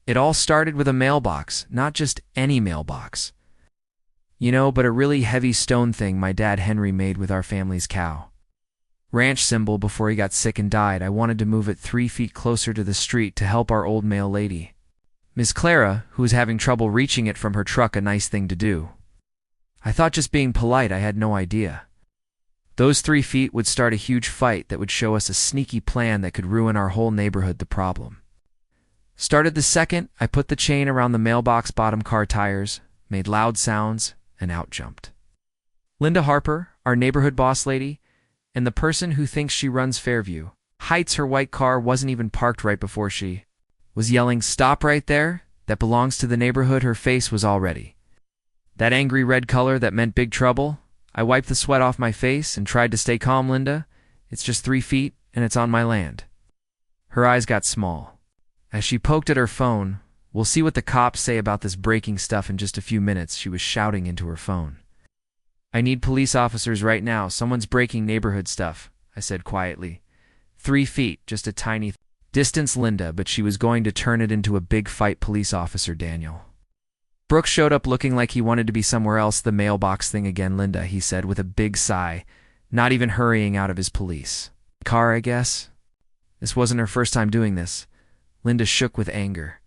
It all started with a mailbox, not just any mailbox. But a really heavy stone thing my dad Henry made with our family's cow. Ranch symbol before he got sick and died. I wanted to move it 3 feet closer to the street to help our old mail lady, Miss Clara, who was having trouble reaching it from her truck, a nice thing to do. I thought just being polite, I had no idea. Those 3 feet would start a huge fight that would show us a sneaky plan that could ruin our whole neighborhood. The problem started the second I put the chain around the mailbox bottom car tires, made loud sounds, and out jumped Linda Harper, our neighborhood boss lady, and the person who thinks she runs Fairview Heights. Her white car wasn't even parked right before she was yelling, "Stop right there, that belongs to the neighborhood." Her face was already that angry red color that meant big trouble. I wiped the sweat off my face and tried to stay calm. "Linda, it's just 3 feet and it's on my land." Her eyes got small as she poked at her phone. "We'll see what the cops say about this breaking stuff in just a few minutes," she was shouting into her phone. "I need police officers right now. Someone's breaking neighborhood stuff," I said quietly. 3 feet, just a tiny distance, Linda, but she was going to turn it into a big fight. "Police officer Daniel Brooks showed up looking like he wanted to be somewhere else." "The mailbox thing again, Linda," he said with a big sigh, not even hurrying out of his police car, I guess. This wasn't her first time doing this. Linda shook with anger.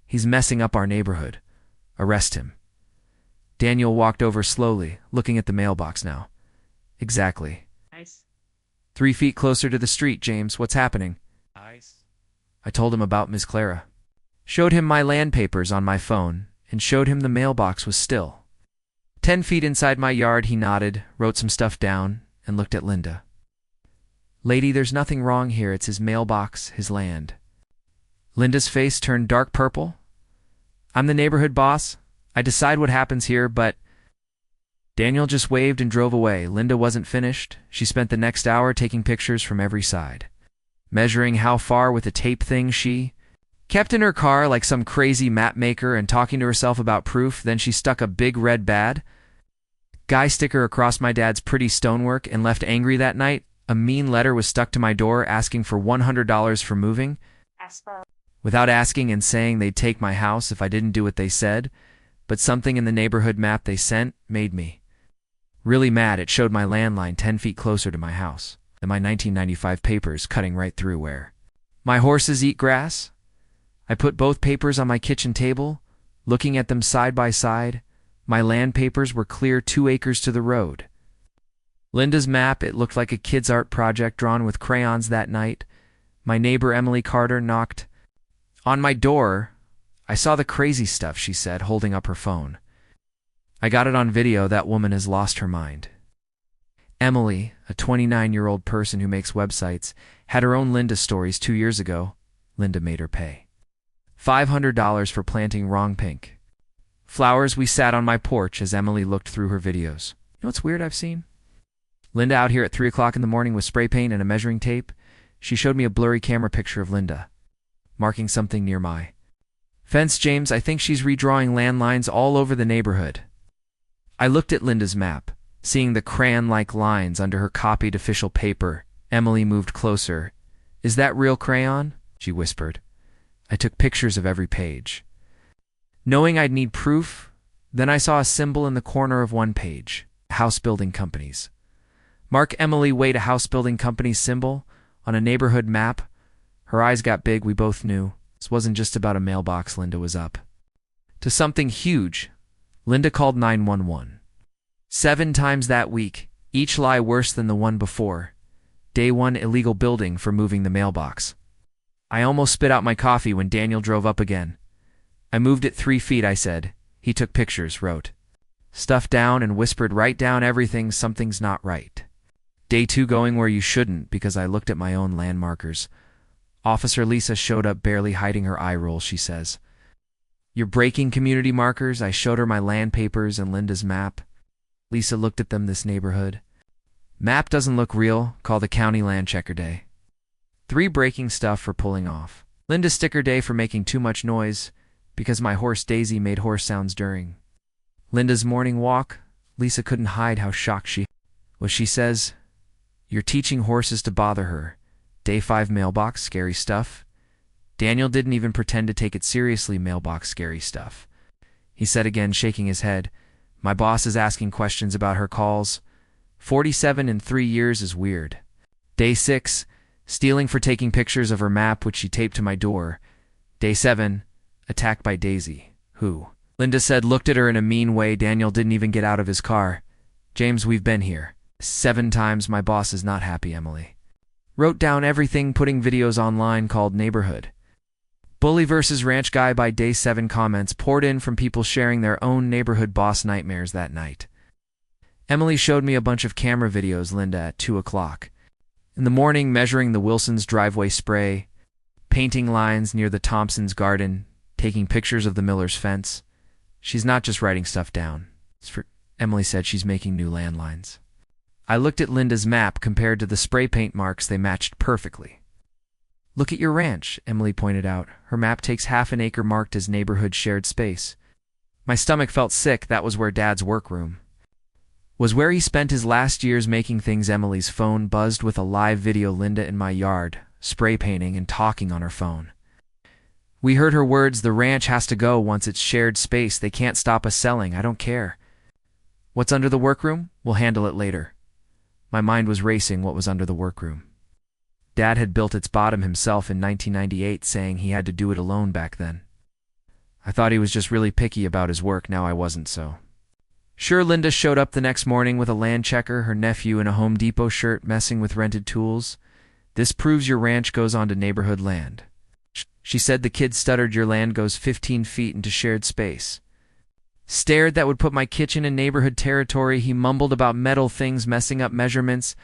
"He's messing up our neighborhood. Arrest him." Daniel walked over slowly, looking at the mailbox now. "Exactly. Nice. 3 feet closer to the street, James. What's happening?" Nice. I told him about Miss Clara. Showed him my land papers on my phone, and showed him the mailbox was still 10 feet inside my yard. He nodded, wrote some stuff down, and looked at Linda. "Lady, there's nothing wrong here. It's his mailbox, his land." Linda's face turned dark purple. "I'm the neighborhood boss. I decide what happens here, but—" Daniel just waved and drove away. Linda wasn't finished. She spent the next hour taking pictures from every side, measuring how far with a tape thing she kept in her car like some crazy map maker, and talking to herself about proof. Then she stuck a big red bad guy sticker across my dad's pretty stonework and left angry that night. A mean letter was stuck to my door asking for $100 for moving, without asking, and saying they'd take my house if I didn't do what they said. But something in the neighborhood map they sent made me really mad. It showed my landline 10 feet closer to my house, and my 1995 papers cutting right through where my horses eat grass. I put both papers on my kitchen table, looking at them side by side. My land papers were clear 2 acres to the road. Linda's map, it looked like a kid's art project drawn with crayons. That night, my neighbor Emily Carter knocked on my door. "I saw the crazy stuff," she said, holding up her phone. "I got it on video. That woman has lost her mind." Emily, a 29-year-old person who makes websites, had her own Linda stories. 2 years ago, Linda made her pay $500 for planting wrong pink flowers. We sat on my porch as Emily looked through her videos. "You know what's weird I've seen? Linda out here at 3 o'clock in the morning with spray paint and a measuring tape." She showed me a blurry camera picture of Linda marking something near my fence. "James, I think she's redrawing landlines all over the neighborhood." I looked at Linda's map, seeing the crayon-like lines under her copied official paper. Emily moved closer. "Is that real crayon?" she whispered. I took pictures of every page, knowing I'd need proof. Then I saw a symbol in the corner of one page. House building companies. "Mark Emily Wait, a house building company symbol on a neighborhood map." Her eyes got big. We both knew this wasn't just about a mailbox. Linda was up to something huge. Linda called 911 7 times that week, each lie worse than the one before. Day 1, illegal building for moving the mailbox. I almost spit out my coffee when Daniel drove up again. "I moved it 3 feet," I said. He took pictures, wrote stuff down, and whispered, "Write down everything. Something's not right." Day 2, going where you shouldn't, because I looked at my own land markers. Officer Lisa showed up, barely hiding her eye roll. She says, "You're breaking community markers." I showed her my land papers and Linda's map. Lisa looked at them. "This neighborhood map doesn't look real. Call the county land checker day." 3 breaking stuff for pulling off. Linda sticker day for making too much noise, because my horse Daisy made horse sounds during Linda's morning walk. Lisa couldn't hide how shocked she was. She says, "You're teaching horses to bother her." Day 5, mailbox, scary stuff. Daniel didn't even pretend to take it seriously, Mailbox scary stuff. He said again, shaking his head, "My boss is asking questions about her calls. 47 in 3 years is weird." Day 6, stealing for taking pictures of her map which she taped to my door. Day 7, attacked by Daisy, who, Linda said, looked at her in a mean way. Daniel didn't even get out of his car. "James, we've been here 7 times. My boss is not happy," Emily wrote down everything, putting videos online called Neighborhood. Bully vs. Ranch Guy by Day 7. Comments poured in from people sharing their own neighborhood boss nightmares that night. Emily showed me a bunch of camera videos. Linda at 2 o'clock in the morning, measuring the Wilsons' driveway spray, painting lines near the Thompsons' garden, taking pictures of the Millers' fence. She's not just writing stuff down. Emily said she's making new landlines. I looked at Linda's map compared to the spray paint marks. They matched perfectly. "Look at your ranch," Emily pointed out. Her map takes half an acre marked as neighborhood shared space. My stomach felt sick. That was where Dad's workroom was, where he spent his last years making things. Emily's phone buzzed with a live video. Linda in my yard, spray painting and talking on her phone. We heard her words, "The ranch has to go once it's shared space. They can't stop us selling. I don't care. What's under the workroom? We'll handle it later." My mind was racing. What was under the workroom? Dad had built its bottom himself in 1998, saying he had to do it alone back then. I thought he was just really picky about his work. Now I wasn't so sure. Linda showed up the next morning with a land checker, her nephew in a Home Depot shirt messing with rented tools. "This proves your ranch goes onto neighborhood land," she said. The kid stuttered, "Your land goes 15 feet into shared space." Stared, "That would put my kitchen in neighborhood territory." He mumbled about metal things messing up measurements.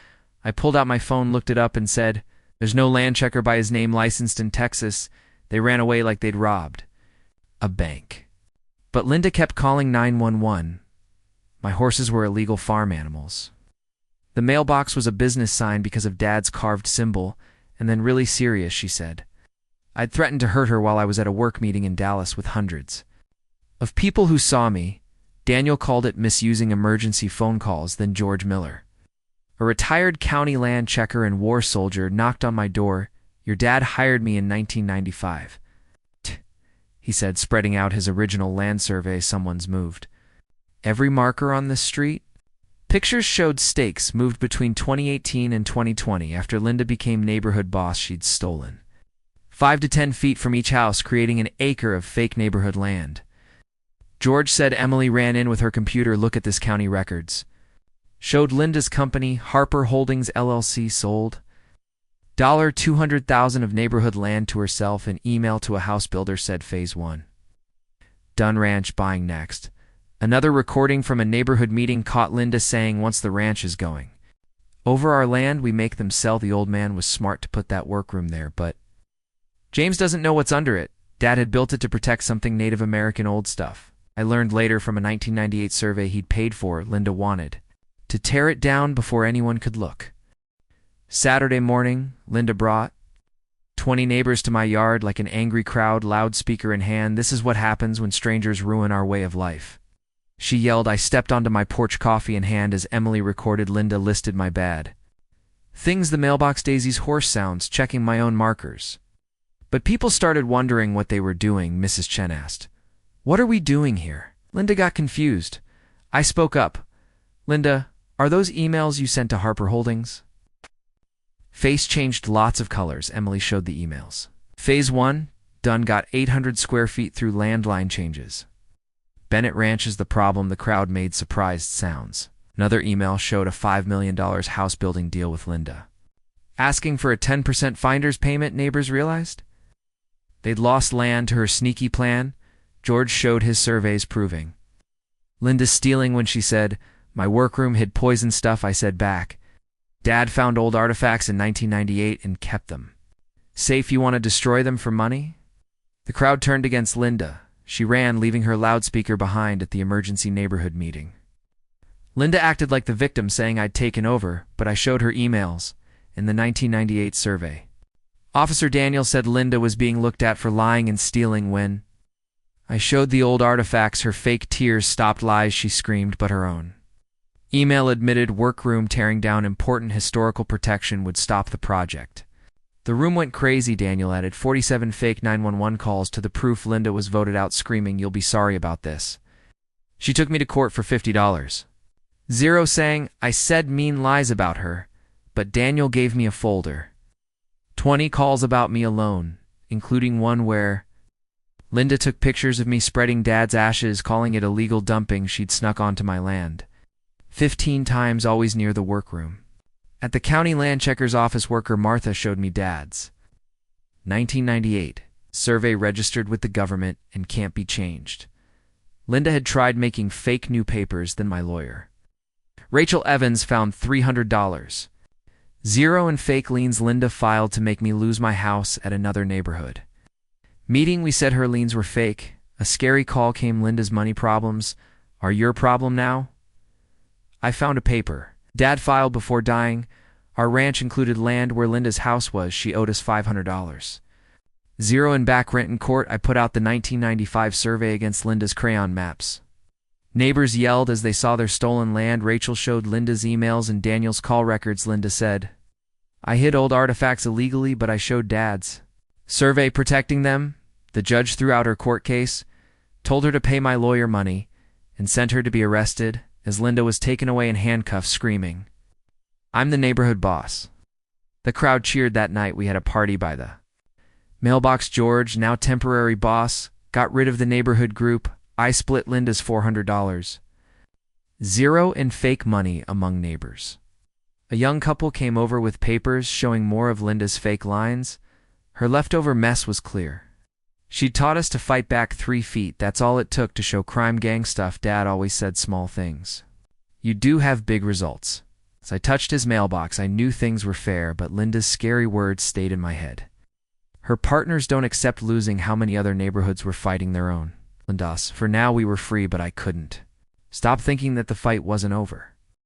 I pulled out my phone, looked it up, and said, "There's no land checker by his name licensed in Texas. They ran away like they'd robbed a bank." But Linda kept calling 911. My horses were illegal farm animals. The mailbox was a business sign because of Dad's carved symbol. And then, really serious, she said, "I'd threatened to hurt her while I was at a work meeting in Dallas with hundreds of people who saw me." Daniel called it misusing emergency phone calls. Then George Miller, a retired county land checker and war soldier, knocked on my door. "Your dad hired me in 1995. He said, spreading out his original land survey. "Someone's moved every marker on this street." Pictures showed stakes moved between 2018 and 2020. After Linda became neighborhood boss, she'd stolen 5 to 10 feet from each house, creating an acre of fake neighborhood land. George said Emily ran in with her computer. "Look at this, county records." Showed Linda's company, Harper Holdings LLC, sold $200,000 of neighborhood land to herself. An email to a house builder said Phase 1 done, ranch buying next. Another recording from a neighborhood meeting caught Linda saying, "Once the ranch is going over our land, we make them sell." The old man was smart to put that workroom there, but James doesn't know what's under it. Dad had built it to protect something Native American old stuff. I learned later from a 1998 survey he'd paid for. Linda wanted to tear it down before anyone could look. Saturday morning, Linda brought 20 neighbors to my yard like an angry crowd, loudspeaker in hand. "This is what happens when strangers ruin our way of life," she yelled. I stepped onto my porch, coffee in hand, as Emily recorded. Linda listed my bad things, the mailbox, Daisy's horse sounds, checking my own markers. But people started wondering what they were doing. Mrs. Chen asked, "What are we doing here?" Linda got confused. I spoke up. "Linda, are those emails you sent to Harper Holdings?" Face changed lots of colors. Emily showed the emails. Phase 1 done, got 800 square feet through landline changes. Bennett Ranch is the problem. The crowd made surprised sounds. Another email showed a $5 million house building deal with Linda, asking for a 10% finder's payment. Neighbors realized they'd lost land to her sneaky plan. George showed his surveys proving Linda stealing when she said, "My workroom hid poison stuff." I said back, "Dad found old artifacts in 1998 and kept them safe. You want to destroy them for money?" The crowd turned against Linda. She ran, leaving her loudspeaker behind at the emergency neighborhood meeting. Linda acted like the victim, saying I'd taken over, but I showed her emails in the 1998 survey. Officer Daniel said Linda was being looked at for lying and stealing. When I showed the old artifacts, her fake tears stopped. Lies, she screamed, but her own email admitted workroom tearing down important historical protection would stop the project. The room went crazy, Daniel added. 47 fake 911 calls to the proof. Linda was voted out screaming, "You'll be sorry about this." She took me to court for $50. Zero saying I said mean lies about her, but Daniel gave me a folder. 20 calls about me alone, including one where Linda took pictures of me spreading Dad's ashes, calling it illegal dumping she'd snuck onto my land. 15 times, always near the workroom. At the county land checker's office, worker Martha showed me Dad's 1998 survey registered with the government and can't be changed. Linda had tried making fake new papers, then my lawyer. Rachel Evans found $300. Zero and fake liens Linda filed to make me lose my house at another neighborhood. Meeting, we said her liens were fake. A scary call came. Linda's money problems are your problem now. I found a paper Dad filed before dying. Our ranch included land where Linda's house was. She owed us $500. Zero and back rent in court. I put out the 1995 survey against Linda's crayon maps. Neighbors yelled as they saw their stolen land. Rachel showed Linda's emails and Daniel's call records. Linda said, "I hid old artifacts illegally, but I showed Dad's survey protecting them." The judge threw out her court case, told her to pay my lawyer money, and sent her to be arrested as Linda was taken away in handcuffs screaming, "I'm the neighborhood boss." The crowd cheered that night. We had a party by the Mailbox. George, now temporary boss, got rid of the neighborhood group. I split Linda's $400. Zero and fake money among neighbors. A young couple came over with papers showing more of Linda's fake lines. Her leftover mess was clear. She'd taught us to fight back 3 feet. That's all it took to show crime gang stuff. Dad always said small things. You do have big results. As I touched his mailbox, I knew things were fair, but Linda's scary words stayed in my head. Her partners don't accept losing. How many other neighborhoods were fighting their own? Linda's. For now we were free, but I couldn't stop thinking that the fight wasn't over.